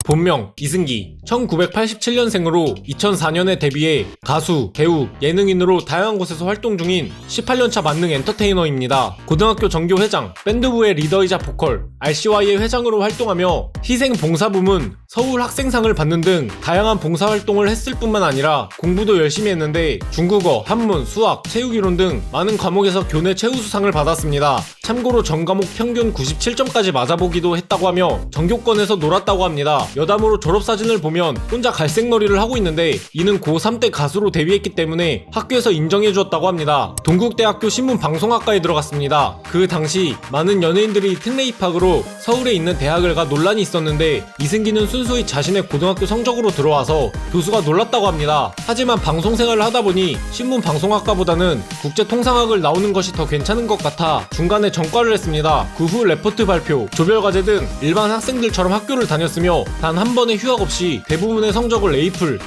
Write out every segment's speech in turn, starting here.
본명 이승기, 1987년생으로 2004년에 데뷔해 가수, 배우, 예능인으로 다양한 곳에서 활동 중인 18년차 만능 엔터테이너입니다. 고등학교 정교 회장, 밴드부의 리더이자 보컬, RCY의 회장으로 활동하며 희생 봉사부문, 서울 학생상을 받는 등 다양한 봉사활동을 했을 뿐만 아니라 공부도 열심히 했는데 중국어, 한문, 수학, 체육이론 등 많은 과목에서 교내 최우수상을 받았습니다. 참고로 전 과목 평균 97점까지 맞아보기도 했다고 하며 전교권에서 놀았다고 합니다. 여담으로 졸업사진을 보면 혼자 갈색머리를 하고 있는데 이는 고3 때 가수로 데뷔했기 때문에 학교에서 인정해주었다고 합니다. 동국대학교 신문방송학과에 들어갔습니다. 그 당시 많은 연예인들이 특례 입학으로 서울에 있는 대학을 가 논란이 있었는데 이승기는 순수히 자신의 고등학교 성적으로 들어와서 교수가 놀랐다고 합니다. 하지만 방송생활을 하다보니 신문방송학과보다는 국제통상학을 나오는 것이 더 괜찮은 것 같아 중간에 전과를 했습니다. 그 후 레포트 발표, 조별과제 등 일반 학생들처럼 학교를 다녔으며 단 한 번의 휴학 없이 대부분의 성적을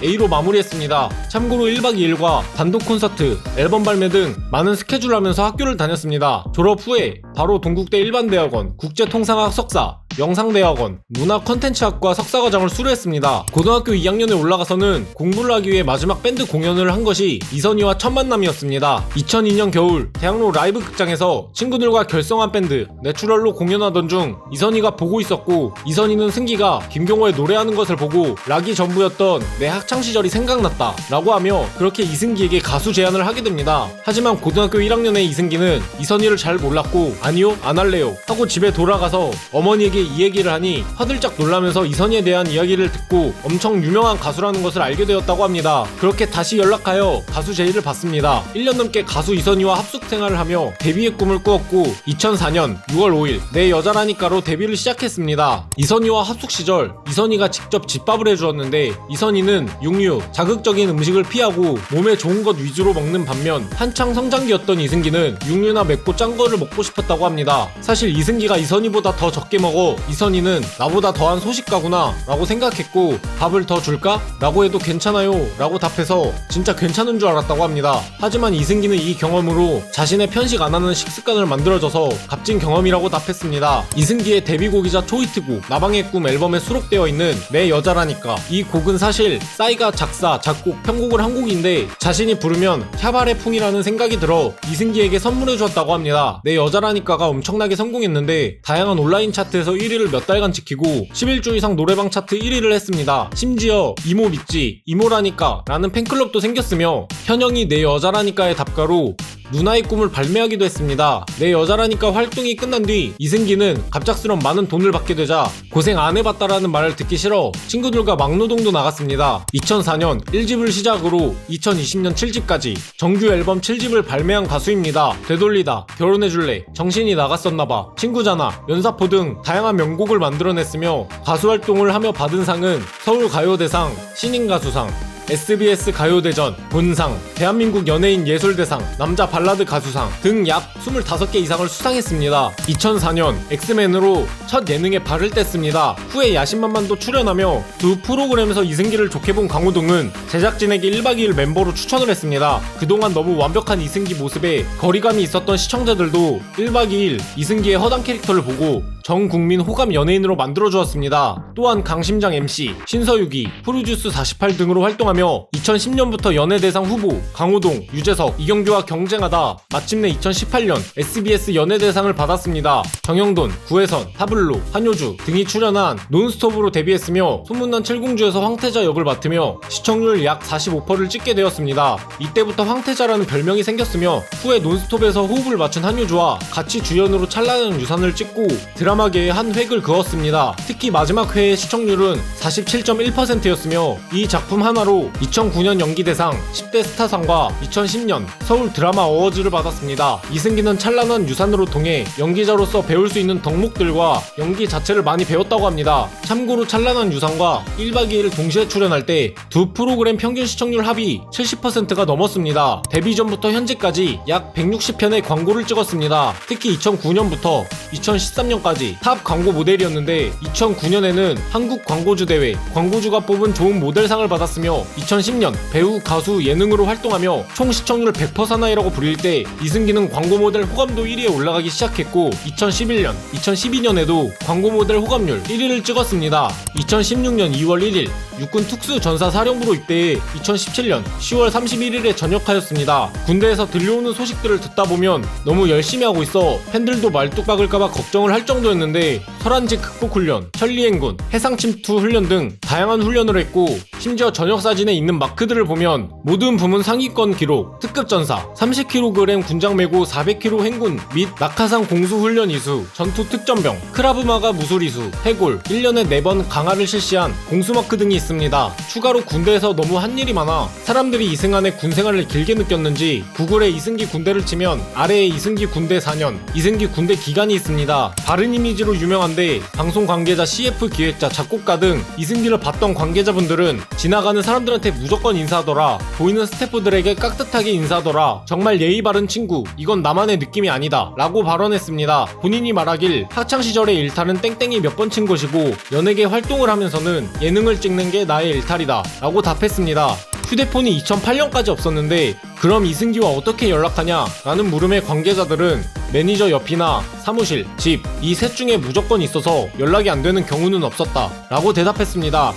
A로 마무리했습니다. 참고로 1박 2일과 단독 콘서트, 앨범 발매 등 많은 스케줄을 하면서 학교를 다녔습니다. 졸업 후에 바로 동국대 일반대학원, 국제통상학 석사, 영상대학원, 문화컨텐츠학과 석사과정을 수료했습니다. 고등학교 2학년에 올라가서는 공부를 하기 위해 마지막 밴드 공연을 한 것이 이선희와 첫 만남이었습니다. 2002년 겨울 대학로 라이브 극장에서 친구들과 결성한 밴드 내추럴로 공연하던 중 이선희가 보고 있었고 이선희는 승기가 김경호의 노래하는 것을 보고 락이 전부였던 내 학창시절이 생각났다 라고 하며 그렇게 이승기에게 가수 제안을 하게 됩니다. 하지만 고등학교 1학년의 이승기는 이선희를 잘 몰랐고 아니요 안 할래요 하고 집에 돌아가서 어머니에게 이 얘기를 하니 화들짝 놀라면서 이선희에 대한 이야기를 듣고 엄청 유명한 가수라는 것을 알게 되었다고 합니다. 그렇게 다시 연락하여 가수 제의를 받습니다. 1년 넘게 가수 이선희와 합숙 생활을 하며 데뷔의 꿈을 꾸었고 2004년 6월 5일 내 여자라니까로 데뷔를 시작했습니다. 이선희와 합숙 시절 이선희가 직접 집밥을 해주었는데 이선희는 육류, 자극적인 음식을 피하고 몸에 좋은 것 위주로 먹는 반면 한창 성장기였던 이승기는 육류나 맵고 짠 거를 먹고 싶었다고 합니다. 사실 이승기가 이선희보다 더 적게 먹어 이선희는 나보다 더한 소식가구나 라고 생각했고 밥을 더 줄까? 라고 해도 괜찮아요 라고 답해서 진짜 괜찮은 줄 알았다고 합니다. 하지만 이승기는 이 경험으로 자신의 편식 안 하는 식습관을 만들어줘서 값진 경험이라고 답했습니다. 이승기의 데뷔곡이자 초히트곡 나방의 꿈 앨범에 수록되어 있는 내 여자라니까, 이 곡은 사실 싸이가 작사, 작곡, 편곡을 한 곡인데 자신이 부르면 캬바레 풍이라는 생각이 들어 이승기에게 선물해 주었다고 합니다. 내 여자라니까가 엄청나게 성공했는데 다양한 온라인 차트에서 1위를 몇 달간 지키고 11주 이상 노래방 차트 1위를 했습니다. 심지어 이모 믿지, 이모라니까 라는 팬클럽도 생겼으며 현영이 내 여자라니까의 답가로 누나의 꿈을 발매하기도 했습니다. 내 여자라니까 활동이 끝난 뒤 이승기는 갑작스런 많은 돈을 받게 되자 고생 안 해봤다라는 말을 듣기 싫어 친구들과 막노동도 나갔습니다. 2004년 1집을 시작으로 2020년 7집까지 정규 앨범 7집을 발매한 가수입니다. 되돌리다, 결혼해줄래, 정신이 나갔었나봐, 친구잖아, 연사포 등 다양한 명곡을 만들어냈으며 가수 활동을 하며 받은 상은 서울가요대상, 신인가수상, SBS 가요대전, 본상, 대한민국 연예인 예술대상, 남자 발라드 가수상 등 약 25개 이상을 수상했습니다. 2004년 엑스맨으로 첫 예능에 발을 뗐습니다. 후에 야심만만도 출연하며 두 프로그램에서 이승기를 좋게 본 강호동은 제작진에게 1박 2일 멤버로 추천을 했습니다. 그동안 너무 완벽한 이승기 모습에 거리감이 있었던 시청자들도 1박 2일 이승기의 허당 캐릭터를 보고 전 국민 호감 연예인으로 만들어주었습니다. 또한 강심장 MC, 신서유기, 프로듀스 48 등으로 활동하며 2010년부터 연예대상 후보 강호동, 유재석, 이경규와 경쟁하다 마침내 2018년 SBS 연예대상을 받았습니다. 정영돈, 구혜선, 타블로, 한효주 등이 출연한 논스톱으로 데뷔했으며 소문난 칠공주에서 황태자 역을 맡으며 시청률 약 45%를 찍게 되었습니다. 이때부터 황태자라는 별명이 생겼으며 후에 논스톱에서 호흡을 맞춘 한효주와 같이 주연으로 찬란한 유산을 찍고 드라마계에 한 획을 그었습니다. 특히 마지막 회의 시청률은 47.1%였으며 이 작품 하나로 2009년 연기대상, 10대 스타상과 2010년 서울 드라마 어워즈를 받았습니다. 이승기는 찬란한 유산으로 통해 연기자로서 배울 수 있는 덕목들과 연기 자체를 많이 배웠다고 합니다. 참고로 찬란한 유산과 1박 2일 동시에 출연할 때 두 프로그램 평균 시청률 합이 70%가 넘었습니다. 데뷔 전부터 현재까지 약 160편의 광고를 찍었습니다. 특히 2009년부터 2013년까지 지금까지 탑 광고 모델이었는데 2009년에는 한국 광고주 대회 광고주가 뽑은 좋은 모델상을 받았으며 2010년 배우, 가수, 예능으로 활동하며 총 시청률 100% 사나이라고 불릴 때 이승기는 광고 모델 호감도 1위에 올라가기 시작했고 2011년, 2012년에도 광고 모델 호감률 1위를 찍었습니다. 2016년 2월 1일 육군 특수전사사령부로 입대해 2017년 10월 31일에 전역하였습니다. 군대에서 들려오는 소식들을 듣다 보면 너무 열심히 하고 있어 팬들도 말뚝 박을까봐 걱정을 할 정도였는데 설한지 극복 훈련, 천리행군, 해상침투 훈련 등 다양한 훈련을 했고 심지어 전역 사진에 있는 마크들을 보면 모든 부문 상위권 기록, 특급 전사, 30kg 군장 메고 400km 행군 및 낙하산 공수 훈련 이수, 전투 특전병, 크라브마가 무술 이수, 해골, 1년에 4번 강화를 실시한 공수 마크 등이 있습니다. 추가로 군대에서 너무 한 일이 많아 사람들이 이승환의 군생활을 길게 느꼈는지 구글에 이승기 군대를 치면 아래에 이승기 군대 4년, 이승기 군대 기간이 있습니다. 바른 이미지로 유명한데 방송 관계자, CF 기획자, 작곡가 등 이승기를 봤던 관계자분들은 지나가는 사람들한테 무조건 인사하더라, 보이는 스태프들에게 깍듯하게 인사하더라, 정말 예의 바른 친구, 이건 나만의 느낌이 아니다 라고 발언했습니다. 본인이 말하길 학창시절의 일탈은 땡땡이 몇 번 친 것이고 연예계 활동을 하면서는 예능을 찍는 게 나의 일탈이다 라고 답했습니다. 휴대폰이 2008년까지 없었는데 그럼 이승기와 어떻게 연락하냐 라는 물음에 관계자들은 매니저 옆이나 사무실, 집 이 셋 중에 무조건 있어서 연락이 안 되는 경우는 없었다 라고 대답했습니다.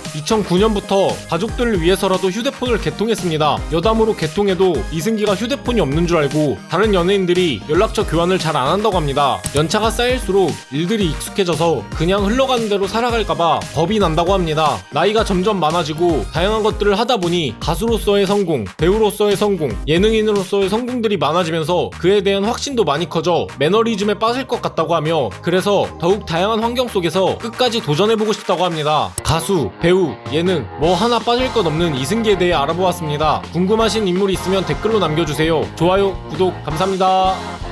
2009년부터 가족들을 위해서라도 휴대폰을 개통했습니다. 여담으로 개통해도 이승기가 휴대폰이 없는 줄 알고 다른 연예인들이 연락처 교환을 잘 안 한다고 합니다. 연차가 쌓일수록 일들이 익숙해져서 그냥 흘러가는 대로 살아갈까봐 겁이 난다고 합니다. 나이가 점점 많아지고 다양한 것들을 하다 보니 가수로서의 성공, 배우로서의 성공, 예능인으로서의 성공들이 많아지면서 그에 대한 확신도 많이 커져 매너리즘에 빠질 것 같다고 하며 그래서 더욱 다양한 환경 속에서 끝까지 도전해보고 싶다고 합니다. 가수, 배우, 예능 뭐 하나 빠질 것 없는 이승기에 대해 알아보았습니다. 궁금하신 인물이 있으면 댓글로 남겨주세요. 좋아요, 구독 감사합니다.